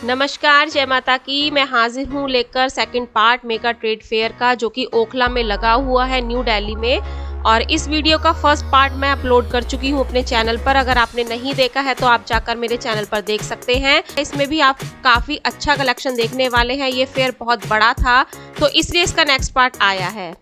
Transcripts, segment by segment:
नमस्कार, जय माता की। मैं हाजिर हूँ लेकर second part mega trade fair का, जो कि ओखला में लगा हुआ है न्यू दिल्ली में। और इस वीडियो का फर्स्ट पार्ट मैं अपलोड कर चुकी हूँ अपने चैनल पर। अगर आपने नहीं देखा है तो आप जाकर मेरे चैनल पर देख सकते हैं। इसमें भी आप काफी अच्छा कलेक्शन देखने वाले हैं। ये फेयर बहुत बड़ा था तो इसलिए इसका नेक्स्ट पार्ट आया है।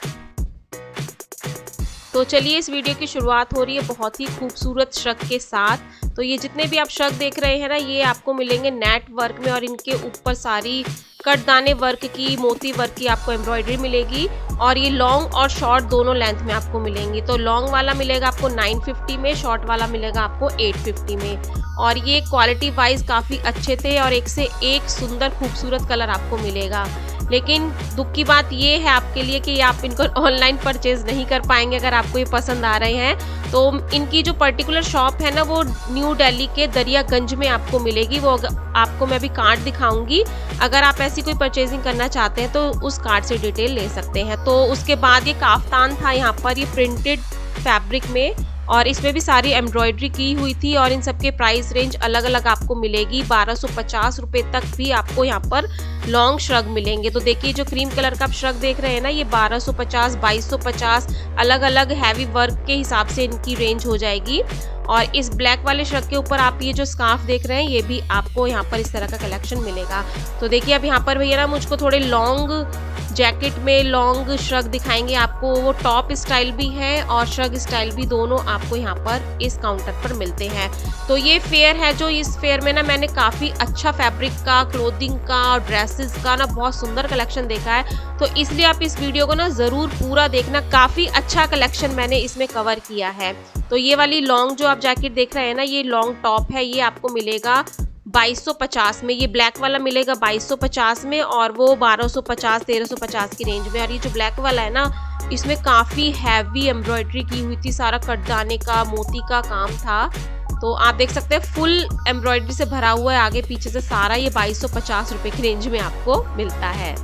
तो चलिए, इस वीडियो की शुरुआत हो रही है बहुत ही खूबसूरत श्रग के साथ। तो ये जितने भी आप श्रग देख रहे हैं ना, ये आपको मिलेंगे नेट वर्क में, और इनके ऊपर सारी कटदाने वर्क की, मोती वर्क की आपको एम्ब्रॉयडरी मिलेगी। और ये लॉन्ग और शॉर्ट दोनों लेंथ में आपको मिलेंगी। तो लॉन्ग वाला मिलेगा आपको 950 में, शॉर्ट वाला मिलेगा आपको 850 में। और ये क्वालिटी वाइज काफ़ी अच्छे थे और एक से एक सुंदर खूबसूरत कलर आपको मिलेगा। लेकिन दुख की बात ये है आपके लिए कि आप इनको ऑनलाइन परचेज नहीं कर पाएंगे अगर आपको ये पसंद आ रहे हैं। तो इनकी जो पर्टिकुलर शॉप है ना, वो न्यू दिल्ली के दरियागंज में आपको मिलेगी। वो आपको मैं अभी कार्ड दिखाऊंगी। अगर आप ऐसी कोई परचेजिंग करना चाहते हैं तो उस कार्ड से डिटेल ले सकते हैं। तो उसके बाद ये काफ्तान था यहाँ पर, ये प्रिंटेड फैब्रिक में, और इसमें भी सारी एम्ब्रॉयडरी की हुई थी। और इन सब के प्राइस रेंज अलग अलग आपको मिलेगी। 1250 रुपये तक भी आपको यहाँ पर लॉन्ग श्रग मिलेंगे। तो देखिए, जो क्रीम कलर का आप श्रग देख रहे हैं ना, ये 1250, 2250 अलग अलग हैवी वर्क के हिसाब से इनकी रेंज हो जाएगी। और इस ब्लैक वाले श्रग के ऊपर आप ये जो स्कार्फ देख रहे हैं, ये भी आपको यहाँ पर इस तरह का कलेक्शन मिलेगा। तो देखिए, अब यहाँ पर भैया ना मुझको थोड़े लॉन्ग जैकेट में लॉन्ग श्रग दिखाएंगे आपको। वो टॉप स्टाइल भी है और श्रग स्टाइल भी, दोनों आपको यहाँ पर इस काउंटर पर मिलते हैं। तो ये फेयर है, जो इस फेयर में ना मैंने काफ़ी अच्छा फैब्रिक का, क्लोथिंग का और ड्रेसेस का ना बहुत सुंदर कलेक्शन देखा है। तो इसलिए आप इस वीडियो को ना ज़रूर पूरा देखना। काफ़ी अच्छा कलेक्शन मैंने इसमें कवर किया है। तो ये वाली लॉन्ग जो आप जैकेट देख रहे हैं ना, ये लॉन्ग टॉप है। ये आपको मिलेगा 2250 में। ये ब्लैक वाला मिलेगा 2250 में, और वो 1250, 1350 की रेंज में। और ये जो ब्लैक वाला है ना, इसमें काफ़ी हैवी एम्ब्रॉयडरी की हुई थी। सारा कटदाने का, मोती का काम था। तो आप देख सकते हैं फुल एम्ब्रॉयडरी से भरा हुआ है आगे पीछे से सारा। ये 2250 रुपये की रेंज में आपको मिलता है।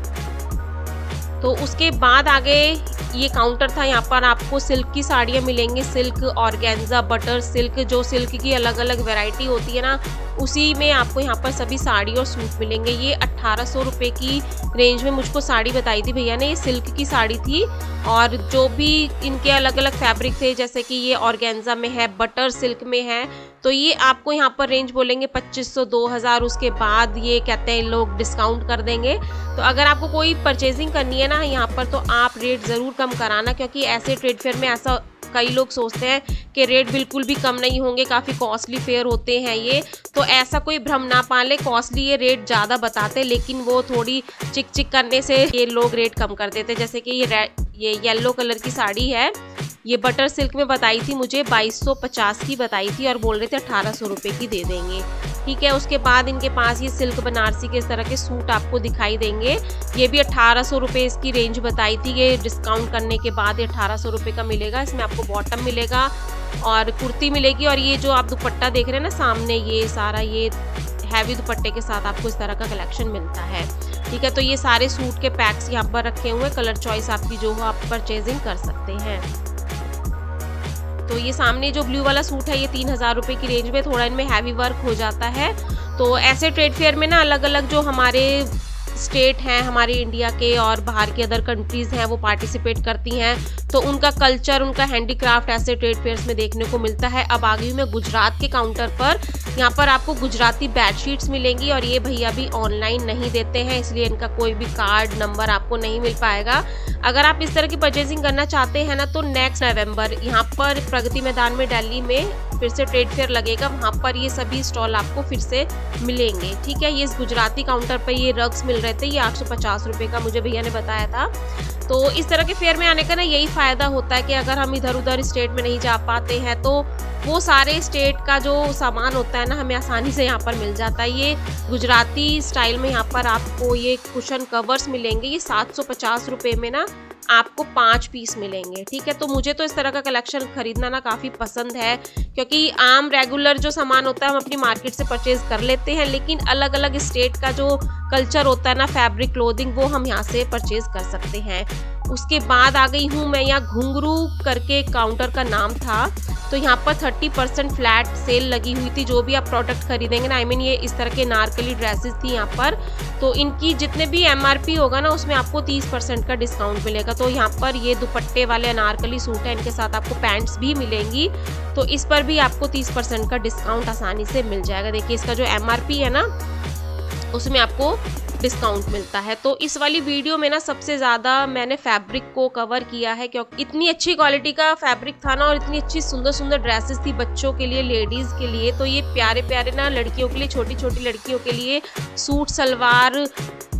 तो उसके बाद आगे ये काउंटर था। यहाँ पर आपको सिल्क की साड़ियाँ मिलेंगी। सिल्क, ऑर्गेन्जा, बटर सिल्क, जो सिल्क की अलग अलग वैरायटी होती है ना, उसी में आपको यहाँ पर सभी साड़ी और सूट मिलेंगे। ये 1800 रुपये की रेंज में मुझको साड़ी बताई थी भैया ने। ये सिल्क की साड़ी थी, और जो भी इनके अलग अलग फैब्रिक थे, जैसे कि ये ऑर्गेन्जा में है, बटर सिल्क में है, तो ये आपको यहाँ पर रेंज बोलेंगे 2500, 2000। उसके बाद ये कहते हैं लोग डिस्काउंट कर देंगे। तो अगर आपको कोई परचेजिंग करनी है ना यहाँ पर, तो आप रेट ज़रूर कम कराना, क्योंकि ऐसे ट्रेड फेयर में ऐसा कई लोग सोचते हैं कि रेट बिल्कुल भी कम नहीं होंगे, काफ़ी कॉस्टली फेयर होते हैं ये। तो ऐसा कोई भ्रम ना पाले। कॉस्टली ये रेट ज़्यादा बताते, लेकिन वो थोड़ी चिक चिक करने से ये लोग रेट कम कर देते। जैसे कि ये येलो कलर की साड़ी है, ये बटर सिल्क में बताई थी मुझे 2250 की बताई थी, और बोल रहे थे 1800 रुपये की दे देंगे। ठीक है। उसके बाद इनके पास ये सिल्क बनारसी के इस तरह के सूट आपको दिखाई देंगे। ये भी 1800 रुपये इसकी रेंज बताई थी। ये डिस्काउंट करने के बाद 1800 रुपये का मिलेगा। इसमें आपको बॉटम मिलेगा और कुर्ती मिलेगी। और ये जो आप दुपट्टा देख रहे हैं ना सामने, ये सारा ये हैवी दुपट्टे के साथ आपको इस तरह का कलेक्शन मिलता है। ठीक है। तो ये सारे सूट के पैक्स यहाँ पर रखे हुए हैं। कलर चॉइस आपकी जो हो, आप परचेजिंग कर सकते हैं। तो ये सामने जो ब्लू वाला सूट है, ये 3000 रुपये की रेंज में, थोड़ा इनमें हैवी वर्क हो जाता है। तो ऐसे ट्रेड फेयर में ना अलग अलग जो हमारे स्टेट हैं, हमारे इंडिया के और बाहर के अदर कंट्रीज़ हैं, वो पार्टिसिपेट करती हैं। तो उनका कल्चर, उनका हैंडीक्राफ्ट ऐसे ट्रेड फेयर्स में देखने को मिलता है। अब आ गई हूँ मैं गुजरात के काउंटर पर। यहाँ पर आपको गुजराती बेडशीट्स मिलेंगी, और ये भैया भी ऑनलाइन नहीं देते हैं, इसलिए इनका कोई भी कार्ड नंबर आपको नहीं मिल पाएगा। अगर आप इस तरह की परचेजिंग करना चाहते हैं ना, तो नेक्स्ट नवंबर यहाँ पर प्रगति मैदान में दिल्ली में फिर से ट्रेड फेयर लगेगा। वहाँ पर ये सभी स्टॉल आपको फिर से मिलेंगे। ठीक है। ये इस गुजराती काउंटर पर ये रग्स मिल रहे थे। ये 850 रुपये का मुझे भैया ने बताया था। तो इस तरह के फेयर में आने का ना यही फ़ायदा होता है कि अगर हम इधर उधर स्टेट में नहीं जा पाते हैं, तो वो सारे स्टेट का जो सामान होता है ना, हमें आसानी से यहाँ पर मिल जाता है। ये गुजराती स्टाइल में यहाँ पर आपको ये कुशन कवर्स मिलेंगे। ये 750 रुपये में ना आपको 5 पीस मिलेंगे। ठीक है। तो मुझे तो इस तरह का कलेक्शन खरीदना ना काफ़ी पसंद है, क्योंकि आम रेगुलर जो सामान होता है हम अपनी मार्केट से परचेज कर लेते हैं, लेकिन अलग अलग स्टेट का जो कल्चर होता है ना, फैब्रिक, क्लोथिंग, वो हम यहाँ से परचेज कर सकते हैं। उसके बाद आ गई हूँ मैं यहाँ घुंघरू करके काउंटर का नाम था। तो यहाँ पर 30% फ्लैट सेल लगी हुई थी। जो भी आप प्रोडक्ट खरीदेंगे ना, ये इस तरह के नारकली ड्रेसेस थी यहाँ पर। तो इनकी जितने भी MRP होगा ना, उसमें आपको 30% का डिस्काउंट मिलेगा। तो यहाँ पर ये दुपट्टे वाले अनारकली सूट है, इनके साथ आपको पैंट्स भी मिलेंगी। तो इस पर भी आपको 30% का डिस्काउंट आसानी से मिल जाएगा। देखिए इसका जो MRP है ना, उसमें आपको डिस्काउंट मिलता है। तो इस वाली वीडियो में ना सबसे ज़्यादा मैंने फैब्रिक को कवर किया है, क्योंकि इतनी अच्छी क्वालिटी का फैब्रिक था ना, और इतनी अच्छी सुंदर सुंदर ड्रेसेस थी बच्चों के लिए, लेडीज़ के लिए। तो ये प्यारे प्यारे ना लड़कियों के लिए, छोटी छोटी लड़कियों के लिए सूट सलवार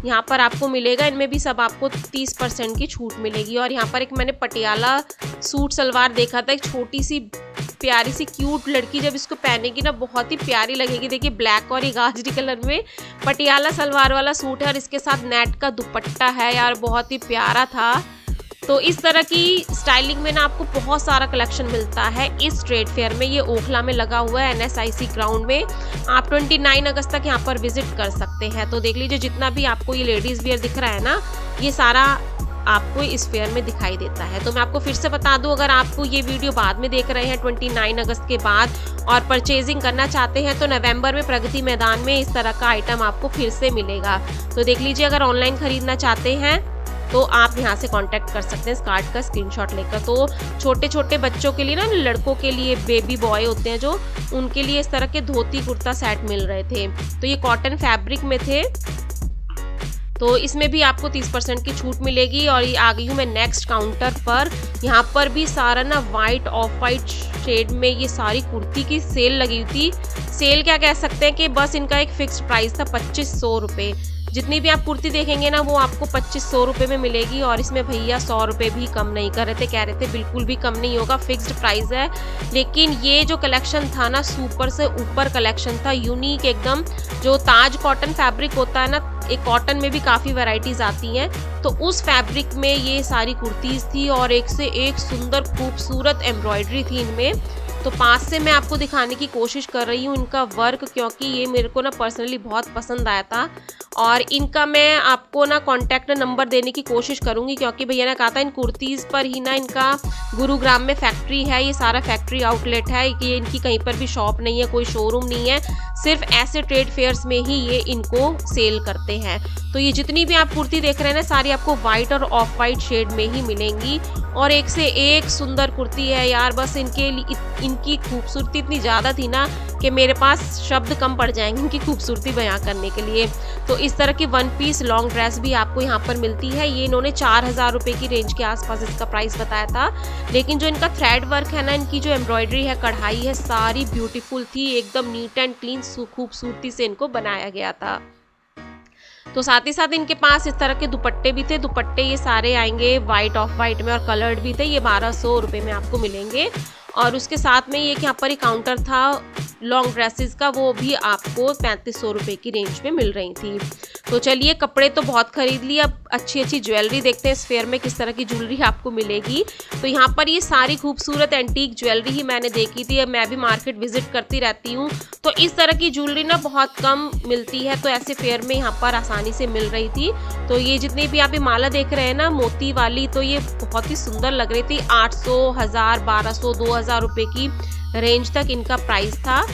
यहाँ पर आपको मिलेगा। इनमें भी सब आपको 30% की छूट मिलेगी। और यहाँ पर एक मैंने पटियाला सूट सलवार देखा था, एक छोटी सी प्यारी सी क्यूट लड़की जब इसको पहनेगी ना, बहुत ही प्यारी लगेगी। देखिए ब्लैक और गाजरी कलर में पटियाला सलवार वाला सूट है, और इसके साथ नेट का दुपट्टा है यार, बहुत ही प्यारा था। तो इस तरह की स्टाइलिंग में ना आपको बहुत सारा कलेक्शन मिलता है इस ट्रेड फेयर में। ये ओखला में लगा हुआ है NSIC ग्राउंड में। आप 29 अगस्त तक यहाँ पर विजिट कर सकते हैं। तो देख लीजिए जितना भी आपको ये लेडीज़ वियर दिख रहा है ना, ये सारा आपको इस फेयर में दिखाई देता है। तो मैं आपको फिर से बता दूं, अगर आपको ये वीडियो बाद में देख रहे हैं 29 अगस्त के बाद और परचेजिंग करना चाहते हैं, तो नवंबर में प्रगति मैदान में इस तरह का आइटम आपको फिर से मिलेगा। तो देख लीजिए, अगर ऑनलाइन खरीदना चाहते हैं तो आप यहाँ से कांटेक्ट कर सकते हैं कार्ड का स्क्रीनशॉट लेकर। तो छोटे छोटे बच्चों के लिए ना, लड़कों के लिए, बेबी बॉय होते हैं जो, उनके लिए इस तरह के धोती कुर्ता सेट मिल रहे थे। तो ये कॉटन फैब्रिक में थे। तो इसमें भी आपको 30% की छूट मिलेगी। और ये आ गई हूँ मैं नेक्स्ट काउंटर पर। यहाँ पर भी सारा ना वाइट, ऑफ वाइट शेड में ये सारी कुर्ती की सेल लगी हुई थी। सेल क्या कह सकते हैं कि बस इनका एक फिक्स्ड प्राइस था 2500 रुपये। जितनी भी आप कुर्ती देखेंगे ना, वो आपको 2500 रुपये में मिलेगी। और इसमें भैया 100 रुपये भी कम नहीं कर रहे थे, कह रहे थे बिल्कुल भी कम नहीं होगा, फिक्स्ड प्राइस है। लेकिन ये जो कलेक्शन था ना, सुपर से ऊपर कलेक्शन था, यूनिक एकदम। जो ताज कॉटन फैब्रिक होता है ना, एक कॉटन में भी काफ़ी वैरायटीज़ आती हैं, तो उस फैब्रिक में ये सारी कुर्तीज़ थी। और एक से एक सुंदर खूबसूरत एम्ब्रॉयडरी थी इनमें। तो पास से मैं आपको दिखाने की कोशिश कर रही हूँ इनका वर्क, क्योंकि ये मेरे को ना पर्सनली बहुत पसंद आया था। और इनका मैं आपको ना कॉन्टैक्ट नंबर देने की कोशिश करूँगी, क्योंकि भैया ने कहा था इन कुर्तीज़ पर ही ना इनका गुरुग्राम में फैक्ट्री है। ये सारा फैक्ट्री आउटलेट है, कि इनकी कहीं पर भी शॉप नहीं है, कोई शोरूम नहीं है, सिर्फ ऐसे ट्रेड फेयर्स में ही ये इनको सेल करते हैं। तो ये जितनी भी आप कुर्ती देख रहे हैं ना, सारी आपको वाइट और ऑफ वाइट शेड में ही मिलेंगी। और एक से एक सुंदर कुर्ती है यार। बस इनकी खूबसूरती इतनी ज़्यादा थी ना कि मेरे पास शब्द कम पड़ जाएंगे इनकी खूबसूरती बयां करने के लिए। तो इस तरह की 1 पीस लॉन्ग ड्रेस भी आपको यहाँ पर मिलती है। ये इन्होंने 4000 रुपये की रेंज के आसपास इसका प्राइस बताया था। लेकिन जो इनका थ्रेड वर्क है ना, इनकी जो एम्ब्रॉयडरी है, कढ़ाई है, सारी ब्यूटीफुल थी, एकदम नीट एंड क्लीन, खूबसूरती से इनको बनाया गया था। तो साथ ही साथ इनके पास इस तरह के दुपट्टे भी थे। दुपट्टे ये सारे आएंगे वाइट, ऑफ वाइट में, और कलर्ड भी थे। ये 1200 रुपये में आपको मिलेंगे। और उसके साथ में ये यहाँ पर एक काउंटर था लॉन्ग ड्रेसेस का, वो भी आपको 3500 रुपये की रेंज में मिल रही थी। तो चलिए, कपड़े तो बहुत खरीद लिए, अब अच्छी अच्छी ज्वेलरी देखते हैं इस फेयर में किस तरह की ज्वेलरी आपको मिलेगी। तो यहाँ पर ये सारी खूबसूरत एंटीक ज्वेलरी ही मैंने देखी थी। अब मैं भी मार्केट विजिट करती रहती हूँ, तो इस तरह की ज्वेलरी ना बहुत कम मिलती है, तो ऐसे फेयर में यहाँ पर आसानी से मिल रही थी। तो ये जितनी भी आप ये माला देख रहे हैं ना, मोती वाली, तो ये बहुत ही सुंदर लग रही थी। 800, 1000, 1200, 2000 रुपये की रेंज तक इनका प्राइस था।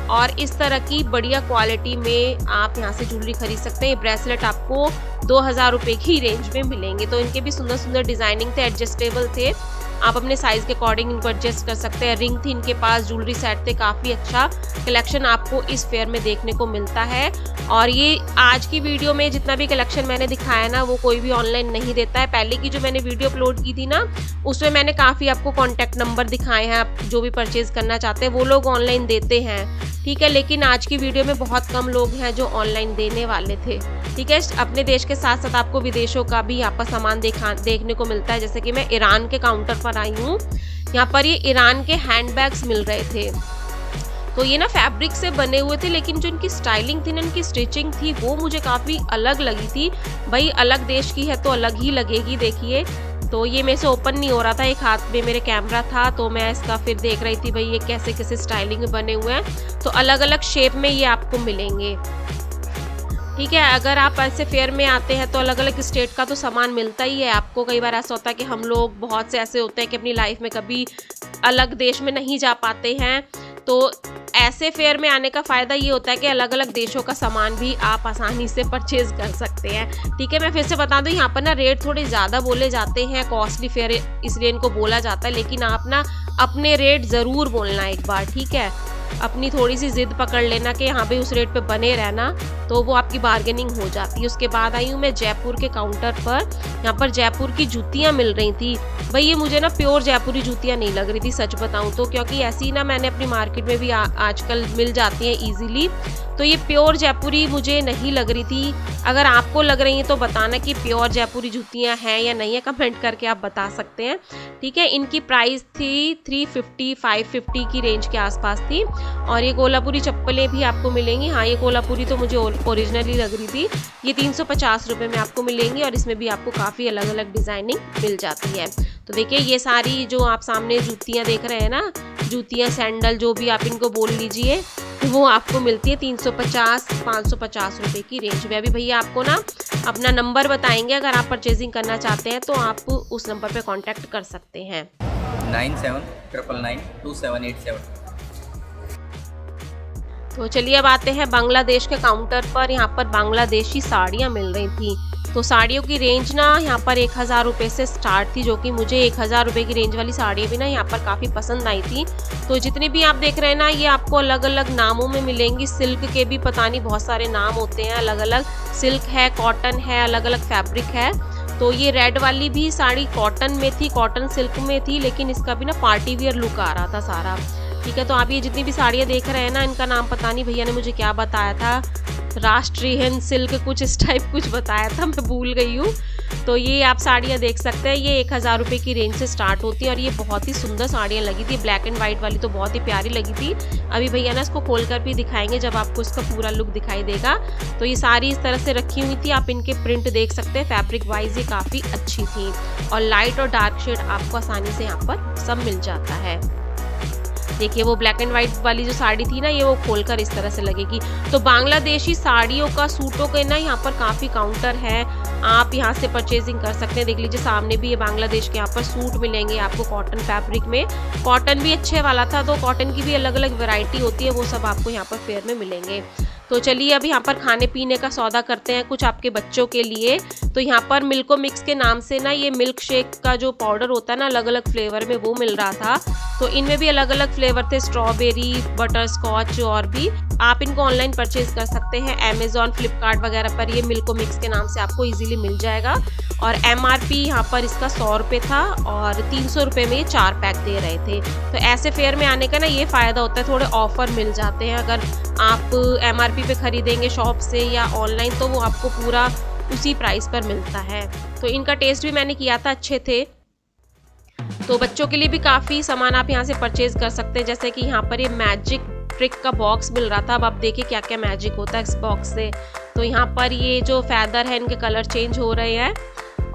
और इस तरह की बढ़िया क्वालिटी में आप यहाँ से ज्वेलरी खरीद सकते हैं। ये ब्रेसलेट आपको 2000 रुपये की रेंज में मिलेंगे। तो इनके भी सुंदर सुंदर डिजाइनिंग थे, एडजस्टेबल थे, आप अपने साइज के अकॉर्डिंग इनको एडजस्ट कर सकते हैं। रिंग थी इनके पास, ज्वेलरी सेट थे, काफ़ी अच्छा कलेक्शन आपको इस फेयर में देखने को मिलता है। और ये आज की वीडियो में जितना भी कलेक्शन मैंने दिखाया ना, वो कोई भी ऑनलाइन नहीं देता है। पहले की जो मैंने वीडियो अपलोड की थी ना, उसमें मैंने काफ़ी आपको कॉन्टैक्ट नंबर दिखाए हैं। आप जो भी परचेज करना चाहते हैं वो लोग ऑनलाइन देते हैं, ठीक है। लेकिन आज की वीडियो में बहुत कम लोग हैं जो ऑनलाइन देने वाले थे, ठीक है। अपने देश के साथ साथ आपको विदेशों का भी यहाँ पर सामान देखने को मिलता है। जैसे कि मैं ईरान के काउंटर पर आई हूँ, यहाँ पर ये ईरान के हैंडबैग्स मिल रहे थे। तो ये ना फैब्रिक से बने हुए थे, लेकिन जो इनकी स्टाइलिंग थी ना, इनकी स्टिचिंग थी, वो मुझे काफ़ी अलग लगी थी। भाई अलग देश की है तो अलग ही लगेगी। देखिए, तो ये मेरे से ओपन नहीं हो रहा था, एक हाथ में मेरे कैमरा था, तो मैं इसका फिर देख रही थी भाई ये कैसे कैसे स्टाइलिंग बने हुए हैं। तो अलग अलग शेप में ये आपको मिलेंगे। ठीक है। अगर आप ऐसे फेयर में आते हैं तो अलग अलग स्टेट का तो सामान मिलता ही है आपको। कई बार ऐसा होता है कि हम लोग बहुत से ऐसे होते हैं कि अपनी लाइफ में कभी अलग देश में नहीं जा पाते हैं, तो ऐसे फेयर में आने का फ़ायदा ये होता है कि अलग अलग देशों का सामान भी आप आसानी से परचेज़ कर सकते हैं। ठीक है, मैं फिर से बता दूं, यहाँ पर ना रेट थोड़े ज़्यादा बोले जाते हैं, कॉस्टली फेयर इसलिए इनको बोला जाता है, लेकिन आप ना अपने रेट ज़रूर बोलना एक बार। ठीक है, अपनी थोड़ी सी ज़िद पकड़ लेना कि यहाँ पे उस रेट पे बने रहना, तो वो आपकी बार्गेनिंग हो जाती है। उसके बाद आई हूँ मैं जयपुर के काउंटर पर। यहाँ पर जयपुर की जूतियाँ मिल रही थी। भाई ये मुझे ना प्योर जयपुरी जूतियाँ नहीं लग रही थी सच बताऊँ तो, क्योंकि ऐसी ना मैंने अपनी मार्केट में भी आजकल मिल जाती हैं ईजिली, तो ये प्योर जयपुरी मुझे नहीं लग रही थी। अगर आपको लग रही हैं तो बताना कि प्योर जयपुरी जूतियाँ हैं या नहीं है, कमेंट करके आप बता सकते हैं। ठीक है, इनकी प्राइस थी 350 550 की रेंज के आसपास थी। और ये कोल्हापुरी चप्पलें भी आपको मिलेंगी। हाँ, ये कोल्हापुरी तो मुझे ओरिजिनली लग रही थी। ये 350 रुपये में आपको मिलेंगी और इसमें भी आपको काफ़ी अलग अलग डिज़ाइनिंग मिल जाती है। तो देखिए ये सारी जो आप सामने जूतियाँ देख रहे हैं ना, जूतियाँ सैंडल जो भी आप इनको बोल लीजिए, वो आपको मिलती है 350 550 रुपये की रेंज में। अभी भैया आपको ना अपना नंबर बताएंगे, अगर आप परचेजिंग करना चाहते हैं तो आप उस नंबर पे कांटेक्ट कर सकते हैं। 9799927787। तो चलिए अब आते हैं बांग्लादेश के काउंटर पर। यहाँ पर बांग्लादेशी साड़ियाँ मिल रही थी। तो साड़ियों की रेंज ना यहाँ पर 1000 रुपये से स्टार्ट थी, जो कि मुझे 1000 रुपये की रेंज वाली साड़ियाँ भी ना यहाँ पर काफ़ी पसंद आई थी। तो जितनी भी आप देख रहे हैं ना, ये आपको अलग अलग नामों में मिलेंगी। सिल्क के भी पता नहीं बहुत सारे नाम होते हैं अलग अलग, सिल्क है, कॉटन है, अलग अलग फैब्रिक है। तो ये रेड वाली भी साड़ी कॉटन में थी, कॉटन सिल्क में थी, लेकिन इसका भी ना पार्टी वियर लुक आ रहा था सारा। ठीक है, तो आप ये जितनी भी साड़ियाँ देख रहे हैं ना, इनका नाम पता नहीं भैया ने मुझे क्या बताया था, राष्ट्रीय सिल्क कुछ इस टाइप कुछ बताया था, मैं भूल गई हूँ। तो ये आप साड़ियाँ देख सकते हैं, ये 1000 रुपये की रेंज से स्टार्ट होती है और ये बहुत ही सुंदर साड़ियाँ लगी थी। ब्लैक एंड वाइट वाली तो बहुत ही प्यारी लगी थी। अभी भैया ना इसको खोलकर भी दिखाएंगे जब आपको इसका पूरा लुक दिखाई देगा। तो ये सारी इस तरह से रखी हुई थी, आप इनके प्रिंट देख सकते हैं, फैब्रिक वाइज ये काफ़ी अच्छी थी और लाइट और डार्क शेड आपको आसानी से यहाँ पर सब मिल जाता है। देखिए वो ब्लैक एंड वाइट वाली जो साड़ी थी ना, ये वो खोलकर इस तरह से लगेगी। तो बांग्लादेशी साड़ियों का, सूटों के ना यहाँ पर काफ़ी काउंटर है, आप यहाँ से परचेजिंग कर सकते हैं। देख लीजिए सामने भी ये बांग्लादेश के यहाँ पर सूट मिलेंगे आपको कॉटन फैब्रिक में। कॉटन भी अच्छे वाला था, तो कॉटन की भी अलग अलग वैरायटी होती है, वो सब आपको यहाँ पर फेयर में मिलेंगे। तो चलिए अब यहाँ पर खाने पीने का सौदा करते हैं कुछ आपके बच्चों के लिए। तो यहाँ पर मिल्को मिक्स के नाम से ना ये मिल्क शेक का जो पाउडर होता है ना, अलग अलग फ्लेवर में वो मिल रहा था। तो इनमें भी अलग अलग फ्लेवर थे, स्ट्रॉबेरी, बटर स्कॉच, और भी आप इनको ऑनलाइन परचेज कर सकते हैं। अमेजॉन, फ्लिपकार्ट वगैरह पर ये मिल्को मिक्स के नाम से आपको इजीली मिल जाएगा। और MRP यहाँ पर इसका 100 रुपये था और 300 रुपये में ये 4 पैक दे रहे थे। तो ऐसे फेयर में आने का ना ये फ़ायदा होता है, थोड़े ऑफर मिल जाते हैं। अगर आप MRP पे खरीदेंगे शॉप से या ऑनलाइन तो वो आपको पूरा उसी प्राइस पर मिलता है। तो इनका टेस्ट भी मैंने किया था, अच्छे थे। तो बच्चों के लिए भी काफ़ी सामान आप यहाँ से परचेज कर सकते हैं, जैसे कि यहाँ पर ये मैजिक ट्रिक का बॉक्स मिल रहा था। अब आप देखिए क्या क्या मैजिक होता है इस बॉक्स से। तो यहाँ पर ये जो फैदर है इनके कलर चेंज हो रहे हैं।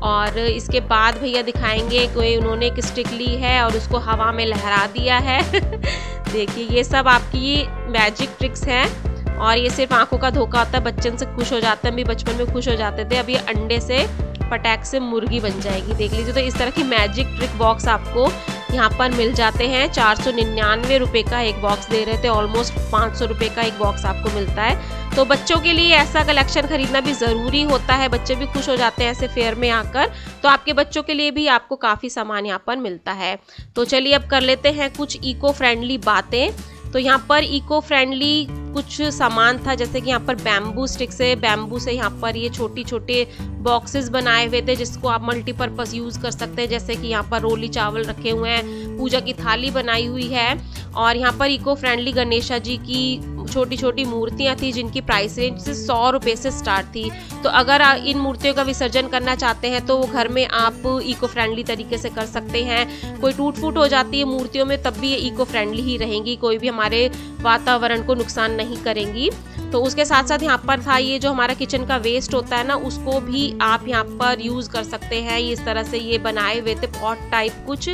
और इसके बाद भैया दिखाएंगे कोई उन्होंने एक स्टिक ली है और उसको हवा में लहरा दिया है। देखिए ये सब आपकी मैजिक ट्रिक्स हैं और ये सिर्फ आंखों का धोखा होता है, बच्चन से खुश हो जाते हैं। अभी बचपन में खुश हो जाते थे, अब ये अंडे से पटाख से मुर्गी बन जाएगी। देख लीजिए, तो इस तरह की मैजिक ट्रिक बॉक्स आपको यहाँ पर मिल जाते हैं। 499 रुपये का एक बॉक्स दे रहे थे, ऑलमोस्ट 500 रुपये का एक बॉक्स आपको मिलता है। तो बच्चों के लिए ऐसा कलेक्शन खरीदना भी ज़रूरी होता है, बच्चे भी खुश हो जाते हैं ऐसे फेयर में आकर। तो आपके बच्चों के लिए भी आपको काफ़ी सामान यहाँ पर मिलता है। तो चलिए अब कर लेते हैं कुछ इको फ्रेंडली बातें। तो यहाँ पर इको फ्रेंडली कुछ सामान था, जैसे कि यहाँ पर बैम्बू स्टिक से, बैम्बू से यहाँ पर ये छोटी छोटे बॉक्सेस बनाए हुए थे जिसको आप मल्टीपर्पज़ यूज़ कर सकते हैं। जैसे कि यहाँ पर रोली चावल रखे हुए हैं, पूजा की थाली बनाई हुई है और यहाँ पर इको फ्रेंडली गणेशा जी की छोटी छोटी मूर्तियाँ थी जिनकी प्राइस रेंज से 100 रुपये से स्टार्ट थी। तो अगर इन मूर्तियों का विसर्जन करना चाहते हैं तो वो घर में आप इको फ्रेंडली तरीके से कर सकते हैं। कोई टूट फूट हो जाती है मूर्तियों में तब भी ये इको फ्रेंडली ही रहेंगी, कोई भी हमारे वातावरण को नुकसान नहीं करेंगी। तो उसके साथ साथ यहाँ पर था ये जो हमारा किचन का वेस्ट होता है ना, उसको भी आप यहाँ पर यूज़ कर सकते हैं। इस तरह से ये बनाए हुए थे पॉट टाइप कुछ।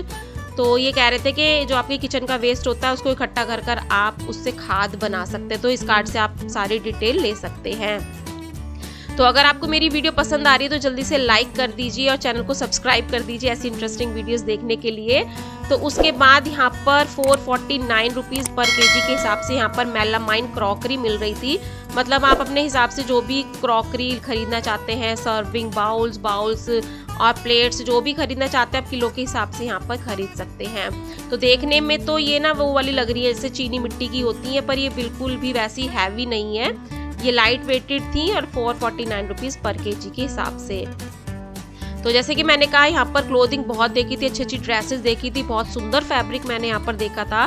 तो ये कह रहे थे कि जो आपके किचन का वेस्ट होता है उसको इकट्ठा कर कर आप उससे खाद बना सकते हैं। तो इस कार्ड से आप सारी डिटेल ले सकते हैं। तो अगर आपको मेरी वीडियो पसंद आ रही है तो जल्दी से लाइक कर दीजिए और चैनल को सब्सक्राइब कर दीजिए ऐसी इंटरेस्टिंग वीडियोस देखने के लिए। तो उसके बाद यहाँ पर 449 रुपीज़ पर केजी के हिसाब से यहाँ पर मेलामाइन क्रॉकरी मिल रही थी। मतलब आप अपने हिसाब से जो भी क्रॉकरी खरीदना चाहते हैं, सर्विंग बाउल्स और प्लेट्स जो भी खरीदना चाहते हैं आप किलो के हिसाब से यहाँ पर खरीद सकते हैं। तो देखने में तो ये ना वो वाली लग रही है जैसे चीनी मिट्टी की होती है, पर ये बिल्कुल भी वैसी हैवी नहीं है। ये लाइट वेटेड थी और 449 रुपीज़ पर केजी के हिसाब से। तो जैसे कि मैंने कहा यहाँ पर क्लोथिंग बहुत देखी थी, अच्छी अच्छी ड्रेसेस देखी थी, बहुत सुंदर फैब्रिक मैंने यहाँ पर देखा था।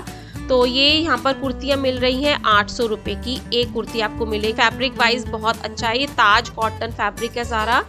तो ये यहाँ पर कुर्तियाँ मिल रही हैं 800 रुपये की एक कुर्ती आपको मिलेगी। फैब्रिक वाइज बहुत अच्छा है, ये ताज कॉटन फैब्रिक है सारा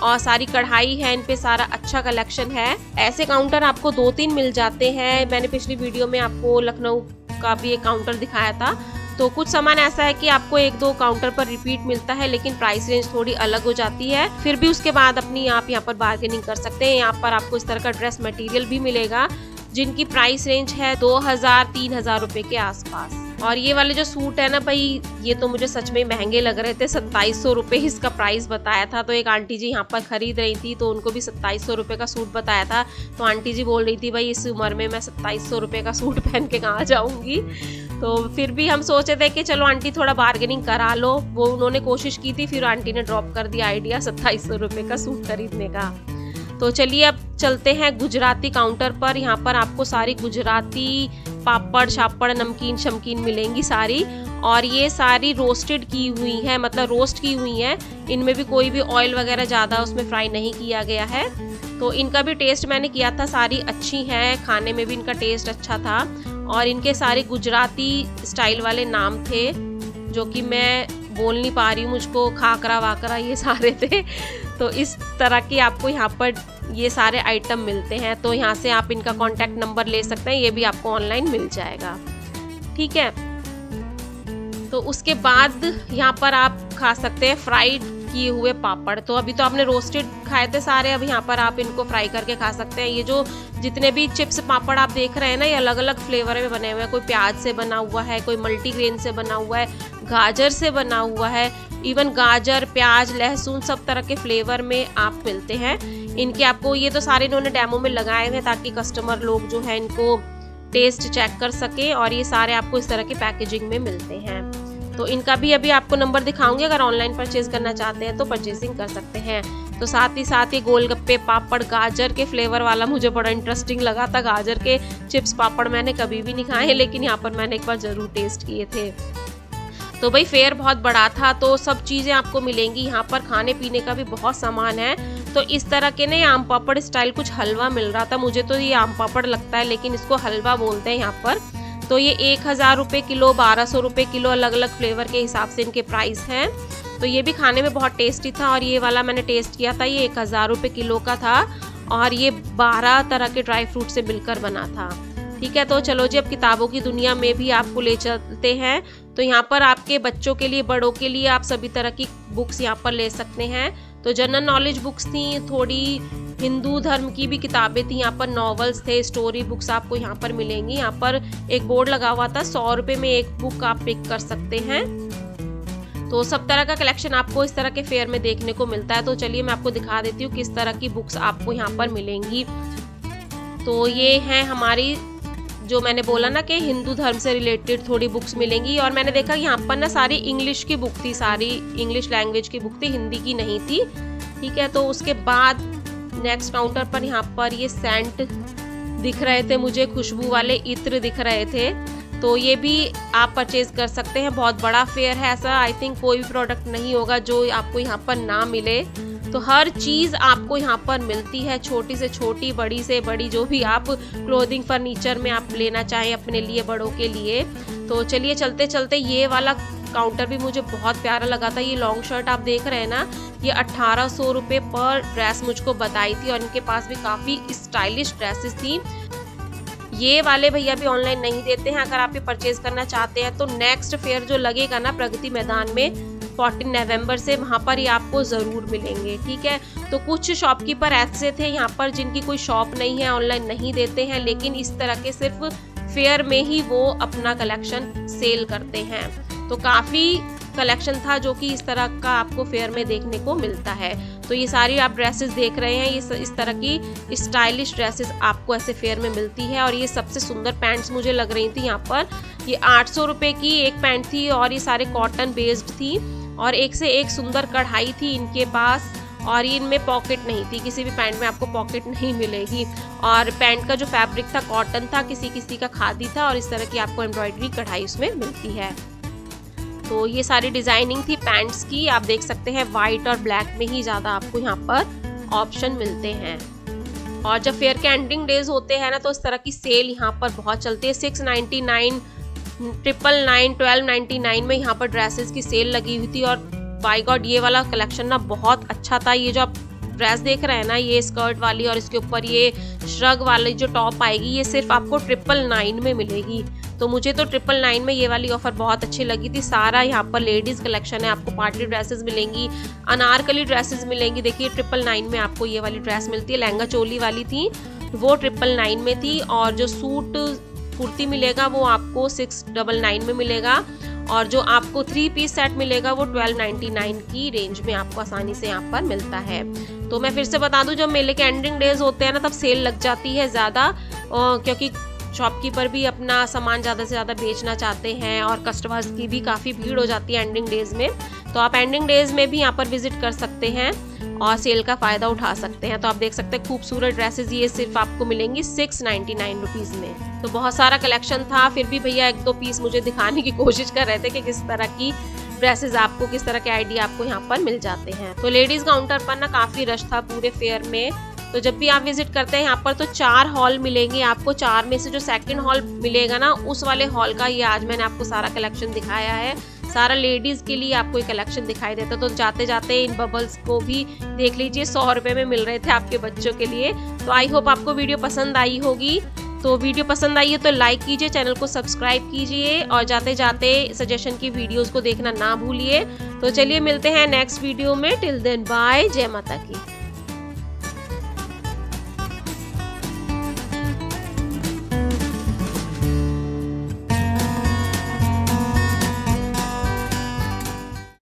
और सारी कढ़ाई है इन पे, सारा अच्छा कलेक्शन है। ऐसे काउंटर आपको 2-3 मिल जाते हैं। मैंने पिछली वीडियो में आपको लखनऊ का भी एक काउंटर दिखाया था। तो कुछ सामान ऐसा है कि आपको 1-2 काउंटर पर रिपीट मिलता है लेकिन प्राइस रेंज थोड़ी अलग हो जाती है। फिर भी उसके बाद अपनी आप यहाँ पर बार्गेनिंग कर सकते हैं। यहाँ पर आपको इस तरह का ड्रेस मटेरियल भी मिलेगा जिनकी प्राइस रेंज है 2000-3000 रुपए के आसपास। और ये वाले जो सूट है ना भाई, ये तो मुझे सच में महंगे लग रहे थे। 2700 रुपये इसका प्राइस बताया था। तो एक आंटी जी यहाँ पर खरीद रही थी तो उनको भी 2700 रुपये का सूट बताया था। तो आंटी जी बोल रही थी भाई इस उम्र में मैं 2700 रुपये का सूट पहन के कहाँ जाऊँगी। तो फिर भी हम सोचे थे कि चलो आंटी थोड़ा बार्गेनिंग करा लो। वो उन्होंने कोशिश की थी, फिर आंटी ने ड्रॉप कर दिया आइडिया 2700 रुपये का सूट खरीदने का। तो चलिए अब चलते हैं गुजराती काउंटर पर। यहाँ पर आपको सारी गुजराती पापड़ शापड़ नमकीन शमकीन मिलेंगी सारी, और ये सारी रोस्टेड की हुई है, मतलब रोस्ट की हुई है। इनमें भी कोई भी ऑयल वगैरह ज़्यादा उसमें फ्राई नहीं किया गया है। तो इनका भी टेस्ट मैंने किया था, सारी अच्छी हैं, खाने में भी इनका टेस्ट अच्छा था। और इनके सारे गुजराती स्टाइल वाले नाम थे जो कि मैं बोल नहीं पा रही हूँ, मुझको खाकरा वाकरा ये सारे थे। तो इस तरह की आपको यहाँ पर ये सारे आइटम मिलते हैं। तो यहाँ से आप इनका कॉन्टैक्ट नंबर ले सकते हैं, ये भी आपको ऑनलाइन मिल जाएगा। ठीक है, तो उसके बाद यहाँ पर आप खा सकते हैं फ्राइड किए हुए पापड़। तो अभी तो आपने रोस्टेड खाए थे सारे, अब यहाँ पर आप इनको फ्राई करके खा सकते हैं। ये जो जितने भी चिप्स पापड़ आप देख रहे हैं ना, ये अलग अलग फ्लेवर में बने हुए हैं। कोई प्याज से बना हुआ है, कोई मल्टीग्रेन से बना हुआ है, गाजर से बना हुआ है, इवन गाजर प्याज लहसुन सब तरह के फ्लेवर में आप मिलते हैं इनके। आपको ये तो सारे इन्होंने डेमो में लगाए हुए हैं ताकि कस्टमर लोग जो है इनको टेस्ट चेक कर सके। और ये सारे आपको इस तरह के पैकेजिंग में मिलते हैं। तो इनका भी अभी आपको नंबर दिखाऊंगी, अगर ऑनलाइन परचेज करना चाहते हैं तो परचेजिंग कर सकते हैं। तो साथ ही साथ ये गोलगप्पे पापड़ गाजर के फ्लेवर वाला मुझे बड़ा इंटरेस्टिंग लगा था। गाजर के चिप्स पापड़ मैंने कभी भी नहीं खाए, लेकिन यहाँ पर मैंने एक बार ज़रूर टेस्ट किए थे। तो भाई फेयर बहुत बड़ा था, तो सब चीज़ें आपको मिलेंगी यहाँ पर। खाने पीने का भी बहुत सामान है। तो इस तरह के ना आम पापड़ स्टाइल कुछ हलवा मिल रहा था। मुझे तो ये आम पापड़ लगता है लेकिन इसको हलवा बोलते हैं यहाँ पर। तो ये 1000 रुपये किलो, 1200 रुपये किलो, अलग अलग फ्लेवर के हिसाब से इनके प्राइस हैं। तो ये भी खाने में बहुत टेस्टी था। और ये वाला मैंने टेस्ट किया था, ये 1000 रुपये किलो का था और ये 12 तरह के ड्राई फ्रूट से मिलकर बना था। ठीक है, तो चलो जी अब किताबों की दुनिया में भी आपको ले चलते हैं। तो यहाँ पर आपके बच्चों के लिए बड़ों के लिए आप सभी तरह की बुक्स यहाँ पर ले सकते हैं। तो जनरल नॉलेज बुक्स थी, थोड़ी हिंदू धर्म की भी किताबें थी, यहाँ पर नॉवेल्स थे, स्टोरी बुक्स आपको यहाँ पर मिलेंगी। यहाँ पर एक बोर्ड लगा हुआ था 100 रुपये में एक बुक आप पिक कर सकते हैं। तो सब तरह का कलेक्शन आपको इस तरह के फेयर में देखने को मिलता है। तो चलिए मैं आपको दिखा देती हूँ किस तरह की बुक्स आपको यहाँ पर मिलेंगी। तो ये हैं हमारी, जो मैंने बोला ना कि हिंदू धर्म से रिलेटेड थोड़ी बुक्स मिलेंगी। और मैंने देखा यहाँ पर ना सारी इंग्लिश की बुक थी, सारी इंग्लिश लैंग्वेज की बुक थी, हिंदी की नहीं थी। ठीक है, तो उसके बाद नेक्स्ट काउंटर पर यहाँ पर ये सेंट दिख रहे थे मुझे, खुशबू वाले इत्र दिख रहे थे। तो ये भी आप परचेज कर सकते हैं। बहुत बड़ा फेयर है, ऐसा आई थिंक कोई भी प्रोडक्ट नहीं होगा जो आपको यहाँ पर ना मिले। तो हर चीज़ आपको यहाँ पर मिलती है, छोटी से छोटी बड़ी से बड़ी, जो भी आप क्लोथिंग फर्नीचर में आप लेना चाहें अपने लिए बड़ों के लिए। तो चलिए चलते चलते ये वाला काउंटर भी मुझे बहुत प्यारा लगा था। ये लॉन्ग शर्ट आप देख रहे हैं ना, ये 1800 रुपये पर ड्रेस मुझको बताई थी और इनके पास भी काफ़ी स्टाइलिश ड्रेसेस थी। ये वाले भैया भी ऑनलाइन नहीं देते हैं। अगर आप ये परचेज करना चाहते हैं तो नेक्स्ट फेयर जो लगेगा ना प्रगति मैदान में 14 नवंबर से, वहाँ पर ये आपको ज़रूर मिलेंगे। ठीक है, तो कुछ शॉपकीपर ऐसे थे यहाँ पर जिनकी कोई शॉप नहीं है, ऑनलाइन नहीं देते हैं, लेकिन इस तरह के सिर्फ फेयर में ही वो अपना कलेक्शन सेल करते हैं। तो काफ़ी कलेक्शन था जो कि इस तरह का आपको फेयर में देखने को मिलता है। तो ये सारी आप ड्रेसेस देख रहे हैं, ये इस तरह की स्टाइलिश ड्रेसेस आपको ऐसे फेयर में मिलती है। और ये सबसे सुंदर पैंट्स मुझे लग रही थी यहाँ पर। ये 800 रुपये की एक पैंट थी और ये सारे कॉटन बेस्ड थी और एक से एक सुंदर कढ़ाई थी इनके पास। और ये इनमें पॉकेट नहीं थी, किसी भी पैंट में आपको पॉकेट नहीं मिलेगी। और पैंट का जो फैब्रिक था कॉटन था, किसी किसी का खादी था और इस तरह की आपको एम्ब्रॉयडरी कढ़ाई उसमें मिलती है। तो ये सारी डिजाइनिंग थी पैंट्स की। आप देख सकते हैं वाइट और ब्लैक में ही ज़्यादा आपको यहाँ पर ऑप्शन मिलते हैं। और जब फेयर के एंडिंग डेज होते हैं ना तो इस तरह की सेल यहाँ पर बहुत चलती है। 699, 999, 1299 में यहाँ पर ड्रेसेस की सेल लगी हुई थी। और बाय गॉड ये वाला कलेक्शन ना बहुत अच्छा था। ये जो आप ड्रेस देख रहे हैं ना, ये स्कर्ट वाली और इसके ऊपर ये श्रग वाली जो टॉप आएगी, ये सिर्फ आपको 999 में मिलेगी। तो मुझे तो 999 में ये वाली ऑफर बहुत अच्छी लगी थी। सारा यहाँ पर लेडीज कलेक्शन है, आपको पार्टी ड्रेसेस मिलेंगी, अनारकली ड्रेसेस मिलेंगी। देखिए 999 में आपको ये वाली ड्रेस मिलती है। लहंगा चोली वाली थी वो 999 में थी और जो सूट कुर्ती मिलेगा वो आपको 699 में मिलेगा और जो आपको 3 पीस सेट मिलेगा वो 1299 की रेंज में आपको आसानी से यहाँ पर मिलता है। तो मैं फिर से बता दूं, जब मेले के एंडिंग डेज होते हैं ना तब सेल लग जाती है ज़्यादा, क्योंकि शॉपकीपर भी अपना सामान ज़्यादा से ज़्यादा बेचना चाहते हैं और कस्टमर्स की भी काफ़ी भीड़ हो जाती है एंडिंग डेज में। तो आप एंडिंग डेज में भी यहाँ पर विजिट कर सकते हैं और सेल का फ़ायदा उठा सकते हैं। तो आप देख सकते हैं खूबसूरत ड्रेसेस ये सिर्फ आपको मिलेंगी 699 रुपीज़ में। तो बहुत सारा कलेक्शन था, फिर भी भैया 1-2 पीस मुझे दिखाने की कोशिश कर रहे थे कि किस तरह की ड्रेसेस आपको, किस तरह के आइडिया आपको यहाँ पर मिल जाते हैं। तो लेडीज़ काउंटर पर ना काफ़ी रश था पूरे फेयर में। तो जब भी आप विजिट करते हैं यहाँ पर तो 4 हॉल मिलेंगे आपको। 4 में से जो सेकंड हॉल मिलेगा ना, उस वाले हॉल का ये आज मैंने आपको सारा कलेक्शन दिखाया है। सारा लेडीज़ के लिए आपको ये कलेक्शन दिखाई देता है। तो जाते जाते इन बबल्स को भी देख लीजिए, 100 रुपये में मिल रहे थे आपके बच्चों के लिए। तो आई होप आपको वीडियो पसंद आई होगी। तो वीडियो पसंद आई है तो लाइक कीजिए, चैनल को सब्सक्राइब कीजिए और जाते जाते सजेशन की वीडियोस को देखना ना भूलिए। तो चलिए मिलते हैं नेक्स्ट वीडियो में। टिल देन बाय, जय माता की।